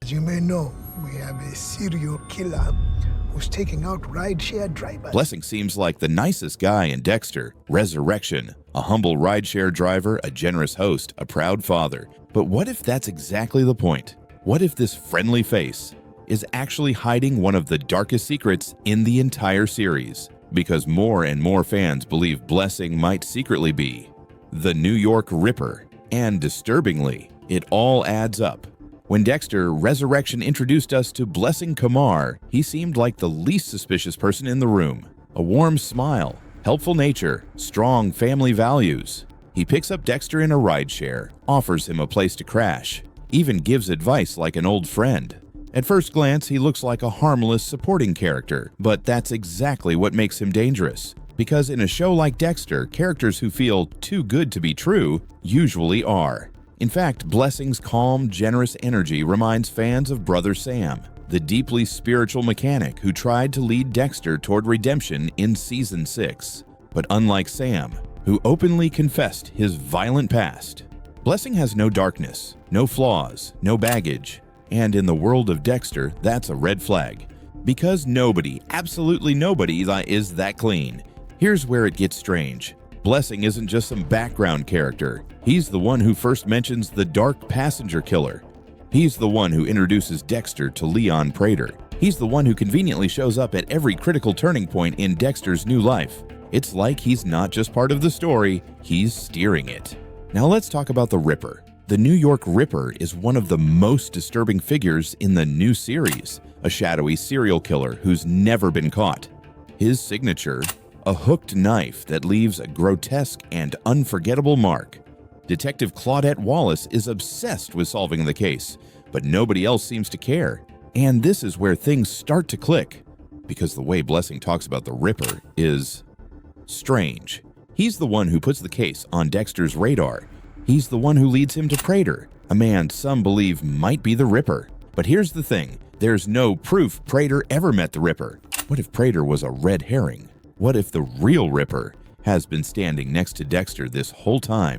As you may know, we have a serial killer who's taking out rideshare drivers. Blessing seems like the nicest guy in Dexter. Resurrection, a humble rideshare driver, a generous host, a proud father. But what if that's exactly the point? What if this friendly face is actually hiding one of the darkest secrets in the entire series? Because more and more fans believe Blessing might secretly be the New York Ripper. And disturbingly, it all adds up. When Dexter Resurrection introduced us to Blessing Kamar, he seemed like the least suspicious person in the room. A warm smile, helpful nature, strong family values. He picks up Dexter in a rideshare, offers him a place to crash, even gives advice like an old friend. At first glance, he looks like a harmless supporting character, but that's exactly what makes him dangerous. Because in a show like Dexter, characters who feel too good to be true usually are. In fact, Blessing's calm, generous energy reminds fans of Brother Sam, the deeply spiritual mechanic who tried to lead Dexter toward redemption in Season 6. But unlike Sam, who openly confessed his violent past, Blessing has no darkness, no flaws, no baggage. And in the world of Dexter, that's a red flag. Because nobody, absolutely nobody, is that clean. Here's where it gets strange. Blessing isn't just some background character. He's the one who first mentions the dark passenger killer. He's the one who introduces Dexter to Leon Prater. He's the one who conveniently shows up at every critical turning point in Dexter's new life. It's like he's not just part of the story, he's steering it. Now let's talk about the Ripper. The New York Ripper is one of the most disturbing figures in the new series, a shadowy serial killer who's never been caught. His signature, a hooked knife that leaves a grotesque and unforgettable mark. Detective Claudette Wallace is obsessed with solving the case, but nobody else seems to care. And this is where things start to click, because the way Blessing talks about the Ripper is strange. He's the one who puts the case on Dexter's radar. He's the one who leads him to Prater, a man some believe might be the Ripper. But here's the thing, there's no proof Prater ever met the Ripper. What if Prater was a red herring? What if the real Ripper has been standing next to Dexter this whole time?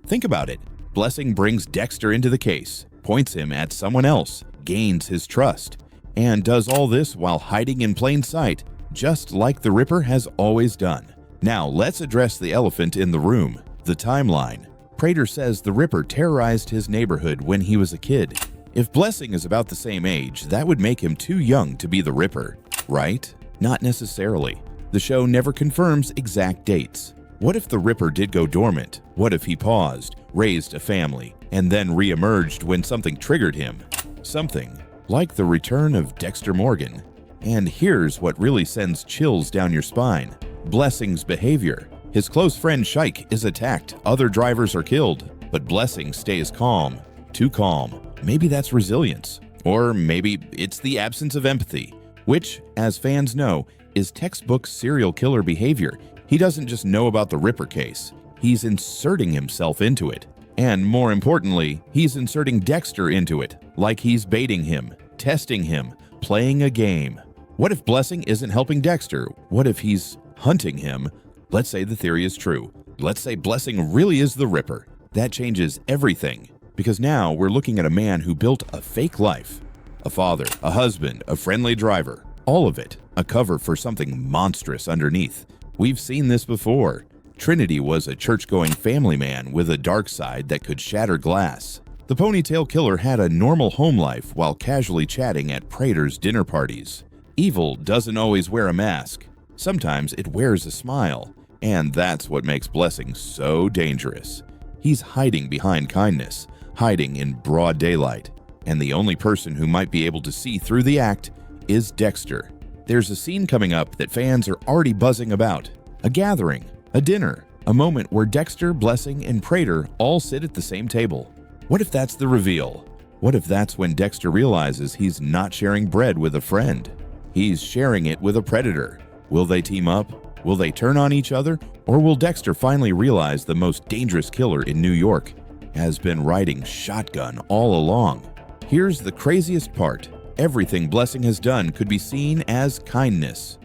Think about it. Blessing brings Dexter into the case, points him at someone else, gains his trust, and does all this while hiding in plain sight, just like the Ripper has always done. Now let's address the elephant in the room, the timeline. Prater says the Ripper terrorized his neighborhood when he was a kid. If Blessing is about the same age, that would make him too young to be the Ripper, right? Not necessarily. The show never confirms exact dates. What if the Ripper did go dormant? What if he paused, raised a family, and then re-emerged when something triggered him? Something like the return of Dexter Morgan. And here's what really sends chills down your spine. Blessing's behavior. His close friend Shike is attacked, other drivers are killed, but Blessing stays calm. Too calm. Maybe that's resilience. Or maybe it's the absence of empathy, which, as fans know, is textbook serial killer behavior. He doesn't just know about the Ripper case, he's inserting himself into it. And more importantly, he's inserting Dexter into it, like he's baiting him, testing him, playing a game. What if Blessing isn't helping Dexter? What if he's hunting him? Let's say the theory is true. Let's say Blessing really is the Ripper. That changes everything, because now we're looking at a man who built a fake life. A father, a husband, a friendly driver, all of it, a cover for something monstrous underneath. We've seen this before. Trinity was a church-going family man with a dark side that could shatter glass. The ponytail killer had a normal home life while casually chatting at Prater's dinner parties. Evil doesn't always wear a mask. Sometimes it wears a smile. And that's what makes Blessing so dangerous. He's hiding behind kindness, hiding in broad daylight. And the only person who might be able to see through the act is Dexter. There's a scene coming up that fans are already buzzing about. A gathering, a dinner, a moment where Dexter, Blessing, and Prater all sit at the same table. What if that's the reveal? What if that's when Dexter realizes he's not sharing bread with a friend? He's sharing it with a predator. Will they team up? Will they turn on each other? Or will Dexter finally realize the most dangerous killer in New York has been riding shotgun all along? Here's the craziest part. Everything Blessing has done could be seen as kindness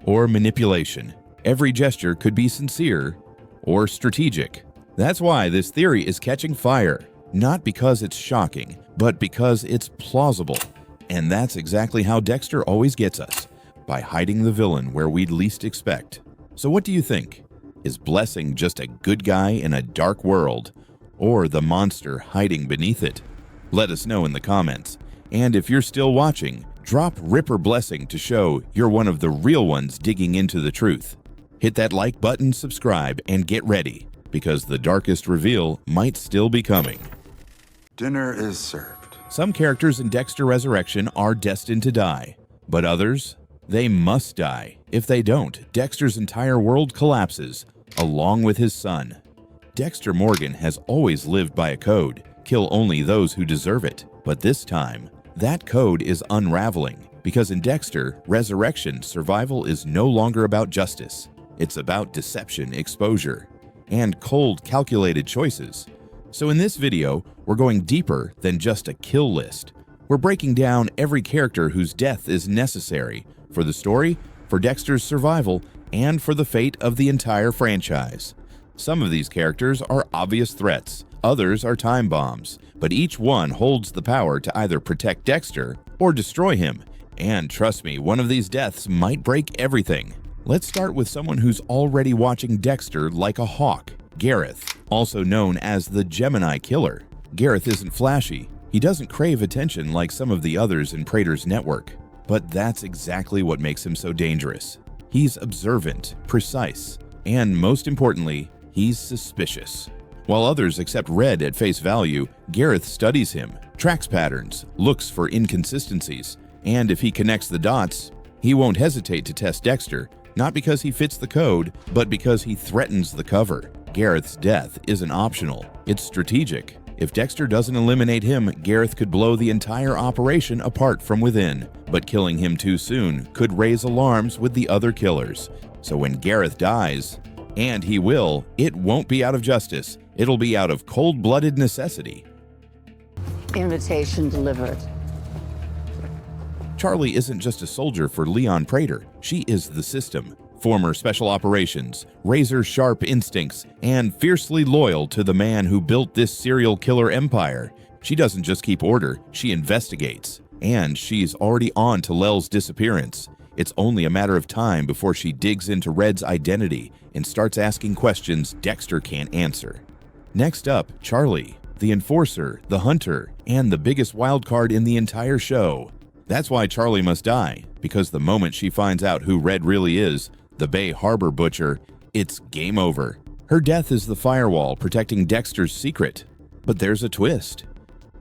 or manipulation. Every gesture could be sincere or strategic. That's why this theory is catching fire. Not because it's shocking, but because it's plausible. And that's exactly how Dexter always gets us, by hiding the villain where we'd least expect. So what do you think? Is Blessing just a good guy in a dark world, or the monster hiding beneath it? Let us know in the comments. And if you're still watching, drop Ripper Blessing to show you're one of the real ones digging into the truth. Hit that like button, subscribe, and get ready, because the darkest reveal might still be coming. Dinner is served. Some characters in Dexter Resurrection are destined to die, but others, they must die. If they don't, Dexter's entire world collapses, along with his son. Dexter Morgan has always lived by a code: kill only those who deserve it. But this time, that code is unraveling, because in Dexter Resurrection, survival is no longer about justice. It's about deception, exposure, and cold, calculated choices. So in this video, we're going deeper than just a kill list. We're breaking down every character whose death is necessary for the story, for Dexter's survival, and for the fate of the entire franchise. Some of these characters are obvious threats, others are time bombs, but each one holds the power to either protect Dexter or destroy him. And trust me, one of these deaths might break everything. Let's start with someone who's already watching Dexter like a hawk: Gareth, also known as the Gemini Killer. Gareth isn't flashy. He doesn't crave attention like some of the others in Praetor's network. But that's exactly what makes him so dangerous. He's observant, precise, and most importantly, he's suspicious. While others accept Red at face value, Gareth studies him, tracks patterns, looks for inconsistencies, and if he connects the dots, he won't hesitate to test Dexter, not because he fits the code, but because he threatens the cover. Gareth's death isn't optional, it's strategic. If Dexter doesn't eliminate him, Gareth could blow the entire operation apart from within. But killing him too soon could raise alarms with the other killers. So when Gareth dies, and he will, it won't be out of justice. It'll be out of cold-blooded necessity. Invitation delivered. Charlie isn't just a soldier for Leon Praetor. She is the system. Former special operations, razor-sharp instincts, and fiercely loyal to the man who built this serial killer empire. She doesn't just keep order, she investigates. And she's already on to Lel's disappearance. It's only a matter of time before she digs into Red's identity and starts asking questions Dexter can't answer. Next up, Charlie, the enforcer, the hunter, and the biggest wildcard in the entire show. That's why Charlie must die, because the moment she finds out who Red really is, the Bay Harbor Butcher, it's game over. Her death is the firewall protecting Dexter's secret. But there's a twist.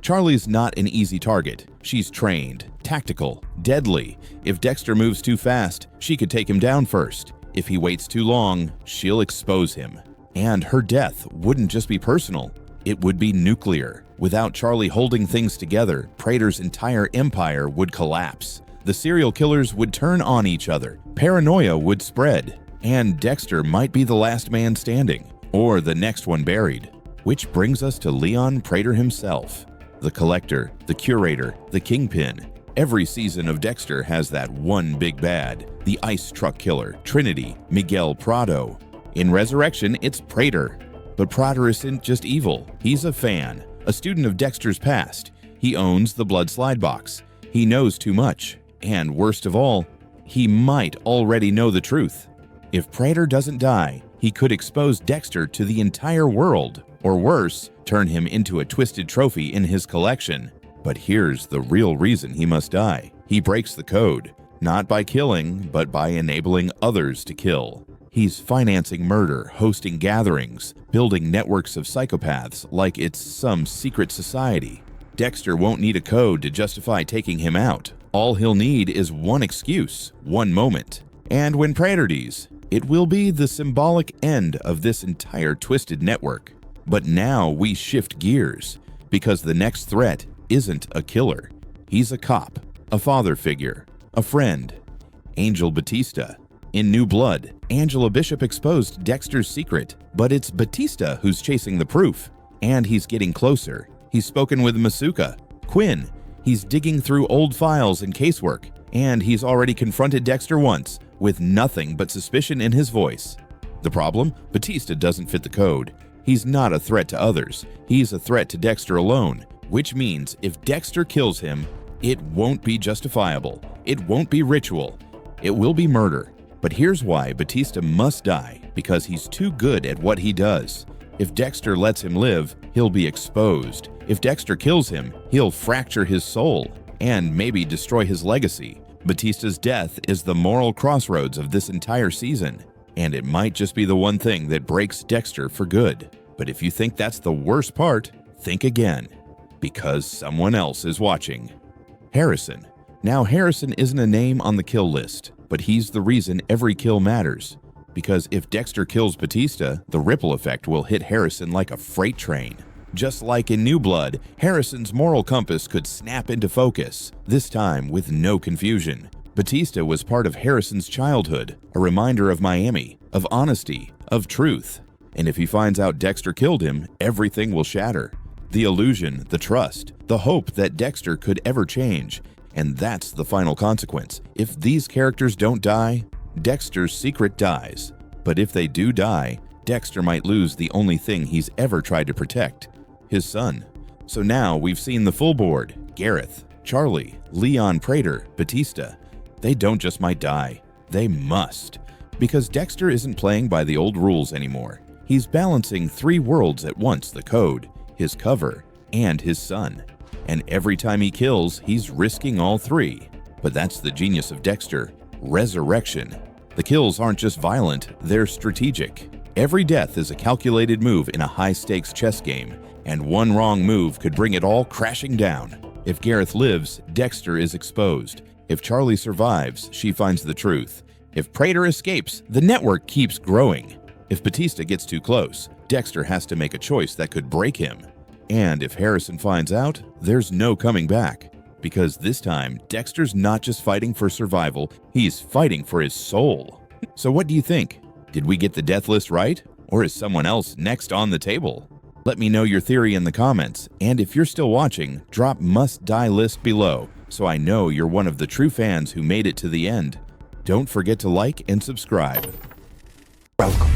Charlie's not an easy target. She's trained, tactical, deadly. If Dexter moves too fast, she could take him down first. If he waits too long, she'll expose him. And her death wouldn't just be personal, it would be nuclear. Without Charlie holding things together, Praetor's entire empire would collapse. The serial killers would turn on each other, paranoia would spread, and Dexter might be the last man standing, or the next one buried. Which brings us to Leon Praetor himself. The Collector, the Curator, the Kingpin. Every season of Dexter has that one big bad, the Ice Truck Killer, Trinity, Miguel Prado. In Resurrection, it's Praetor. But Praetor isn't just evil, he's a fan, a student of Dexter's past. He owns the blood slide box. He knows too much. And worst of all, he might already know the truth. If Praetor doesn't die, he could expose Dexter to the entire world, or worse, turn him into a twisted trophy in his collection. But here's the real reason he must die. He breaks the code, not by killing, but by enabling others to kill. He's financing murder, hosting gatherings, building networks of psychopaths like it's some secret society. Dexter won't need a code to justify taking him out. All he'll need is one excuse, one moment. And when Praetor dies, it will be the symbolic end of this entire twisted network. But now we shift gears, because the next threat isn't a killer. He's a cop, a father figure, a friend. Angel Batista. In New Blood, Angela Bishop exposed Dexter's secret, but it's Batista who's chasing the proof. And he's getting closer. He's spoken with Masuka, Quinn. He's digging through old files and casework, and he's already confronted Dexter once, with nothing but suspicion in his voice. The problem? Batista doesn't fit the code. He's not a threat to others. He's a threat to Dexter alone, which means if Dexter kills him, it won't be justifiable. It won't be ritual. It will be murder. But here's why Batista must die, because he's too good at what he does. If Dexter lets him live, he'll be exposed. If Dexter kills him, he'll fracture his soul and maybe destroy his legacy. Batista's death is the moral crossroads of this entire season, and it might just be the one thing that breaks Dexter for good. But if you think that's the worst part, think again, because someone else is watching. Harrison. Now, Harrison isn't a name on the kill list, but he's the reason every kill matters. Because if Dexter kills Batista, the ripple effect will hit Harrison like a freight train. Just like in New Blood, Harrison's moral compass could snap into focus, this time with no confusion. Batista was part of Harrison's childhood, a reminder of Miami, of honesty, of truth. And if he finds out Dexter killed him, everything will shatter. The illusion, the trust, the hope that Dexter could ever change. And that's the final consequence. If these characters don't die, Dexter's secret dies. But if they do die, Dexter might lose the only thing he's ever tried to protect, his son. So now we've seen the full board: Gareth, Charlie, Leon Prater, Batista. They don't just might die, they must. Because Dexter isn't playing by the old rules anymore. He's balancing three worlds at once: the code, his cover, and his son. And every time he kills, he's risking all three. But that's the genius of Dexter: resurrection. The kills aren't just violent, they're strategic. Every death is a calculated move in a high-stakes chess game, and one wrong move could bring it all crashing down. If Gareth lives, Dexter is exposed. If Charlie survives, she finds the truth. If Prater escapes, the network keeps growing. If Batista gets too close, Dexter has to make a choice that could break him. And if Harrison finds out, there's no coming back. Because this time, Dexter's not just fighting for survival, he's fighting for his soul. So what do you think? Did we get the death list right? Or is someone else next on the table? Let me know your theory in the comments, and if you're still watching, drop must die list below, so I know you're one of the true fans who made it to the end. Don't forget to like and subscribe. Welcome.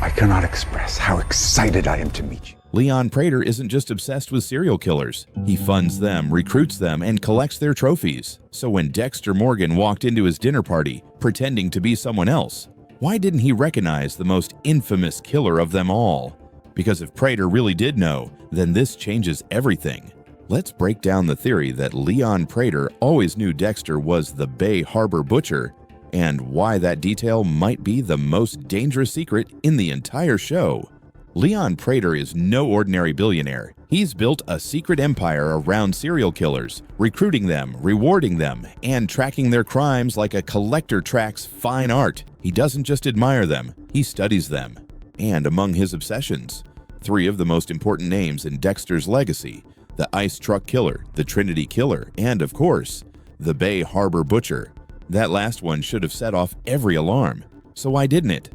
I cannot express how excited I am to meet you. Leon Prater isn't just obsessed with serial killers. He funds them, recruits them, and collects their trophies. So when Dexter Morgan walked into his dinner party, pretending to be someone else, why didn't he recognize the most infamous killer of them all? Because if Prater really did know, then this changes everything. Let's break down the theory that Leon Prater always knew Dexter was the Bay Harbor Butcher, and why that detail might be the most dangerous secret in the entire show. Leon Prater is no ordinary billionaire. He's built a secret empire around serial killers, recruiting them, rewarding them, and tracking their crimes like a collector tracks fine art. He doesn't just admire them, he studies them. And among his obsessions, three of the most important names in Dexter's legacy: the Ice Truck Killer, the Trinity Killer, and of course, the Bay Harbor Butcher. That last one should have set off every alarm. So why didn't it?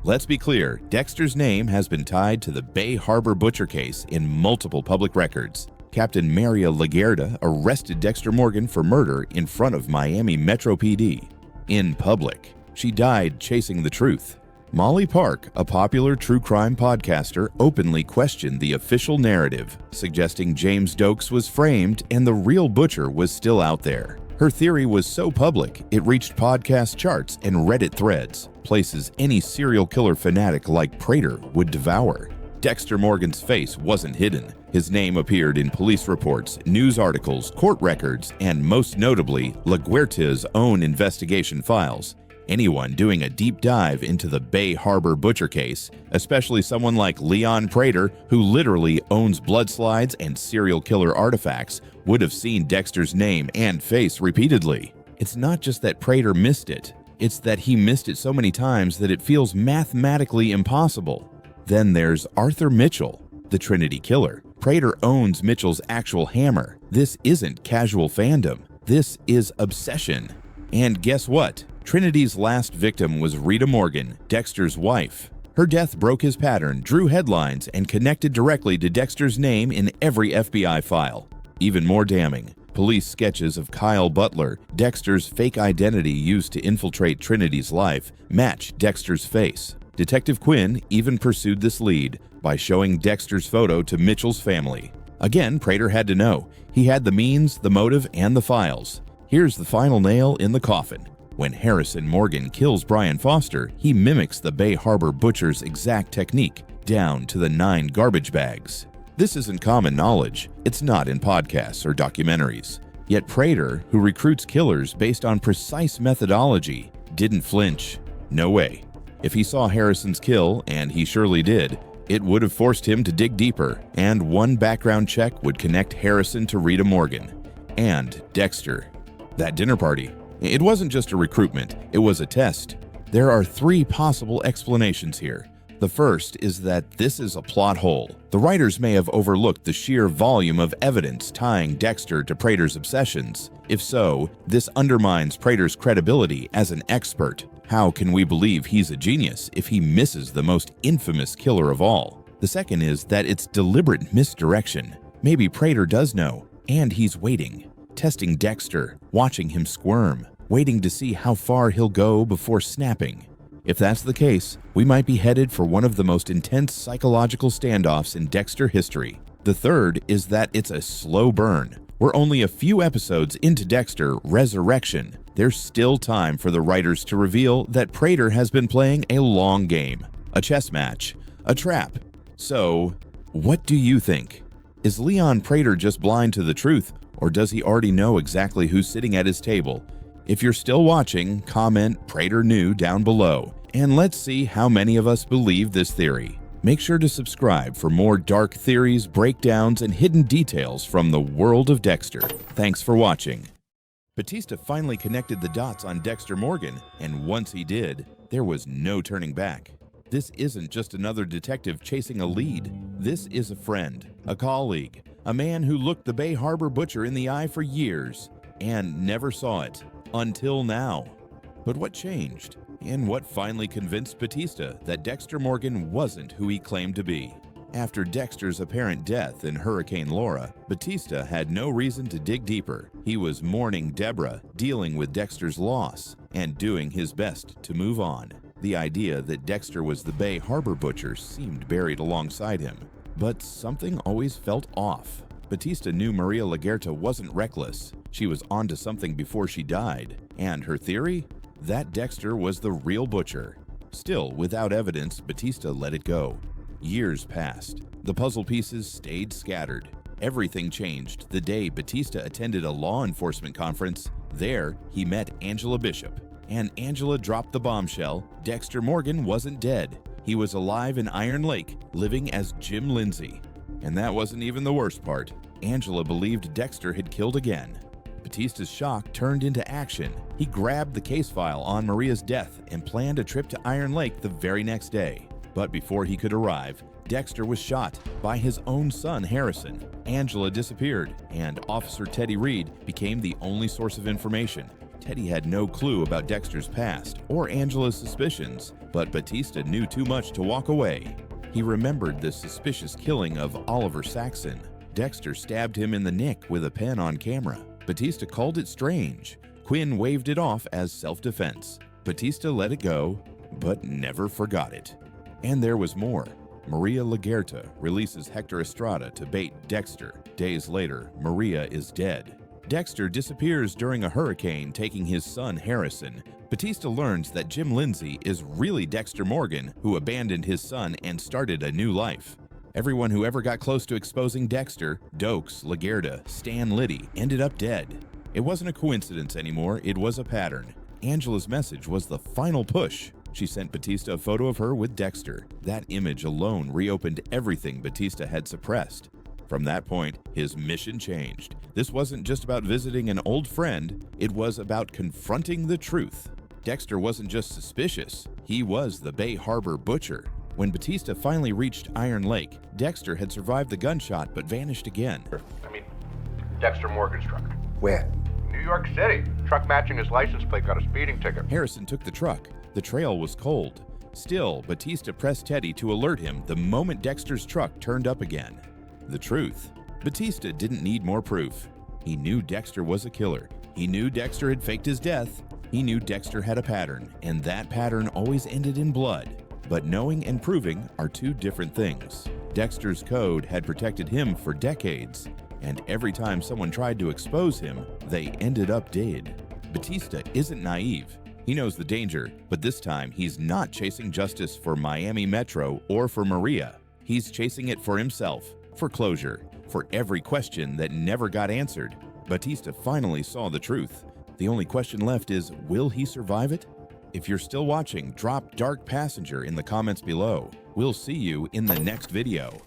Let's be clear, Dexter's name has been tied to the Bay Harbor Butcher case in multiple public records. Captain Maria Laguerta arrested Dexter Morgan for murder in front of Miami Metro PD. In public. She died chasing the truth. Molly Park, a popular true crime podcaster, openly questioned the official narrative, suggesting James Dokes was framed and the real butcher was still out there. Her theory was so public, it reached podcast charts and Reddit threads, places any serial killer fanatic like Prater would devour. Dexter Morgan's face wasn't hidden. His name appeared in police reports, news articles, court records, and most notably, LaGuerta's own investigation files. Anyone doing a deep dive into the Bay Harbor Butcher case, especially someone like Leon Prater, who literally owns blood slides and serial killer artifacts, would have seen Dexter's name and face repeatedly. It's not just that Prater missed it, it's that he missed it so many times that it feels mathematically impossible. Then there's Arthur Mitchell, the Trinity Killer. Prater owns Mitchell's actual hammer. This isn't casual fandom, this is obsession. And guess what? Trinity's last victim was Rita Morgan, Dexter's wife. Her death broke his pattern, drew headlines, and connected directly to Dexter's name in every FBI file. Even more damning, police sketches of Kyle Butler, Dexter's fake identity used to infiltrate Trinity's life, match Dexter's face. Detective Quinn even pursued this lead by showing Dexter's photo to Mitchell's family. Again, Prater had to know. He had the means, the motive, and the files. Here's the final nail in the coffin. When Harrison Morgan kills Brian Foster, he mimics the Bay Harbor butcher's exact technique, down to the 9 garbage bags. This isn't common knowledge. It's not in podcasts or documentaries. Yet Prater, who recruits killers based on precise methodology, didn't flinch. No way. If he saw Harrison's kill, and he surely did, it would have forced him to dig deeper, and one background check would connect Harrison to Rita Morgan and Dexter. That dinner party, it wasn't just a recruitment, it was a test. There are 3 possible explanations here. The first is that this is a plot hole. The writers may have overlooked the sheer volume of evidence tying Dexter to Prater's obsessions. If so, this undermines Prater's credibility as an expert. How can we believe he's a genius if he misses the most infamous killer of all? The second is that it's deliberate misdirection. Maybe Prater does know, and he's waiting, testing Dexter, watching him squirm, waiting to see how far he'll go before snapping. If that's the case, we might be headed for one of the most intense psychological standoffs in Dexter history. The third is that it's a slow burn. We're only a few episodes into Dexter Resurrection. There's still time for the writers to reveal that Prater has been playing a long game, a chess match, a trap. So, what do you think? Is Leon Prater just blind to the truth, or does he already know exactly who's sitting at his table? If you're still watching, comment Prater knew down below, and let's see how many of us believe this theory. Make sure to subscribe for more dark theories, breakdowns, and hidden details from the world of Dexter. Thanks for watching. Batista finally connected the dots on Dexter Morgan, and once he did, there was no turning back. This isn't just another detective chasing a lead. This is a friend, a colleague, a man who looked the Bay Harbor butcher in the eye for years and never saw it until now. But what changed? And what finally convinced Batista that Dexter Morgan wasn't who he claimed to be? After Dexter's apparent death in Hurricane Laura, Batista had no reason to dig deeper. He was mourning Deborah, dealing with Dexter's loss, and doing his best to move on. The idea that Dexter was the Bay Harbor butcher seemed buried alongside him. But something always felt off. Batista knew Maria Lagerta wasn't reckless. She was onto something before she died. And her theory? That Dexter was the real butcher. Still, without evidence, Batista let it go. Years passed. The puzzle pieces stayed scattered. Everything changed the day Batista attended a law enforcement conference. There, he met Angela Bishop. And Angela dropped the bombshell. Dexter Morgan wasn't dead. He was alive in Iron Lake, living as Jim Lindsay. And that wasn't even the worst part. Angela believed Dexter had killed again. Batista's shock turned into action. He grabbed the case file on Maria's death and planned a trip to Iron Lake the very next day. But before he could arrive, Dexter was shot by his own son, Harrison. Angela disappeared, and Officer Teddy Reed became the only source of information. Teddy had no clue about Dexter's past or Angela's suspicions, but Batista knew too much to walk away. He remembered the suspicious killing of Oliver Saxon. Dexter stabbed him in the neck with a pen on camera. Batista called it strange. Quinn waved it off as self-defense. Batista let it go, but never forgot it. And there was more. Maria Lagerta releases Hector Estrada to bait Dexter. Days later, Maria is dead. Dexter disappears during a hurricane, taking his son Harrison. Batista learns that Jim Lindsay is really Dexter Morgan, who abandoned his son and started a new life. Everyone who ever got close to exposing Dexter, Dokes, Lagerta, Stan Liddy, ended up dead. It wasn't a coincidence anymore, it was a pattern. Angela's message was the final push. She sent Batista a photo of her with Dexter. That image alone reopened everything Batista had suppressed. From that point, his mission changed. This wasn't just about visiting an old friend, it was about confronting the truth. Dexter wasn't just suspicious, he was the Bay Harbor butcher. When Batista finally reached Iron Lake, Dexter had survived the gunshot but vanished again. Dexter Morgan's truck. Where? New York City. Truck matching his license plate got a speeding ticket. Harrison took the truck. The trail was cold. Still, Batista pressed Teddy to alert him the moment Dexter's truck turned up again. The truth. Batista didn't need more proof. He knew Dexter was a killer. He knew Dexter had faked his death. He knew Dexter had a pattern, and that pattern always ended in blood. But knowing and proving are two different things. Dexter's code had protected him for decades, and every time someone tried to expose him, they ended up dead. Batista isn't naive. He knows the danger, but this time he's not chasing justice for Miami Metro or for Maria. He's chasing it for himself, for closure, for every question that never got answered. Batista finally saw the truth. The only question left is, will he survive it? If you're still watching, drop Dark Passenger in the comments below. We'll see you in the next video.